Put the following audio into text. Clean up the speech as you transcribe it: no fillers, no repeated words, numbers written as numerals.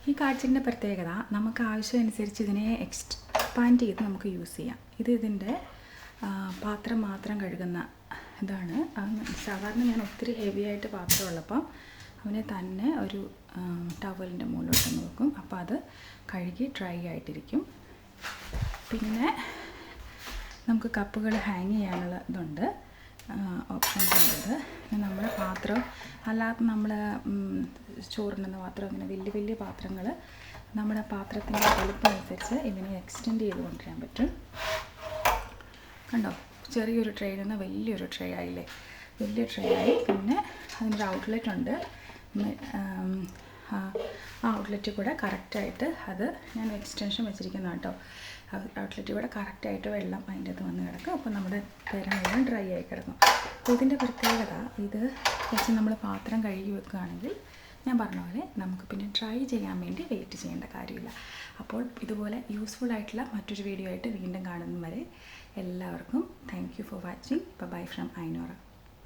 ഈ കാർഡ്സിൻ്റെ പ്രത്യേകത നമുക്ക് ആവശ്യമനുസരിച്ച് ഇതിനെ എക്സ്പാൻഡ് ചെയ്ത് നമുക്ക് യൂസ് ചെയ്യാം. ഇതിൻ്റെ പാത്രം മാത്രം കഴുകുന്ന ഇതാണ്. സാധാരണ ഞാൻ ഒത്തിരി ഹെവി ആയിട്ട് പാത്രമുള്ളപ്പോൾ അവനെ തന്നെ ഒരു ടവലിൻ്റെ മുകളിലോട്ട് നോക്കും. അപ്പോൾ അത് കഴുകി ഡ്രൈ ആയിട്ടിരിക്കും. പിന്നെ നമുക്ക് കപ്പുകൾ ഹാങ് ചെയ്യാനുള്ള ഇതുണ്ട്, ഓപ്ഷൻസ് ഉണ്ട്. പിന്നെ നമ്മുടെ പാത്രം അല്ലാതെ നമ്മൾ ചോറുണ്ടെന്ന പാത്രം, അങ്ങനെ വലിയ വലിയ പാത്രങ്ങൾ നമ്മുടെ പാത്രത്തിൻ്റെ വലുപ്പം അനുസരിച്ച് ഇതിനെ എക്സ്റ്റെൻഡ് ചെയ്ത് കൊണ്ടുവരാൻ പറ്റും. കണ്ടോ, ചെറിയൊരു ട്രേയിൽ നിന്ന് വലിയൊരു ട്രേ ആയില്ലേ, വലിയ ട്രേ ആയി. പിന്നെ അതിനൊരു ഔട്ട്ലെറ്റ് ഉണ്ട്. ആ ഔട്ട്ലെറ്റിൽ കൂടെ കറക്റ്റായിട്ട് അത് ഞാൻ എക്സ്റ്റൻഷൻ വെച്ചിരിക്കുന്ന കേട്ടോ. ഔട്ട്ലെറ്റിൽ കൂടെ കറക്റ്റായിട്ട് വെള്ളം അതിൻ്റെ അത് വന്ന് കിടക്കും. അപ്പോൾ നമ്മുടെ പേര മുഴുവൻ ഡ്രൈ ആയി കിടക്കും. അപ്പോൾ ഇതിൻ്റെ പ്രത്യേകത, ഇത് വെച്ച് നമ്മൾ പാത്രം കഴുകി വെക്കുകയാണെങ്കിൽ ഞാൻ പറഞ്ഞ പോലെ നമുക്ക് പിന്നെ ഡ്രൈ ചെയ്യാൻ വേണ്ടി വെയിറ്റ് ചെയ്യേണ്ട കാര്യമില്ല. അപ്പോൾ ഇതുപോലെ യൂസ്ഫുൾ ആയിട്ടുള്ള മറ്റൊരു വീഡിയോ ആയിട്ട് വീണ്ടും കാണുന്നവരെ എല്ലാവർക്കും thank you for watching. Bye from ഐനോറ.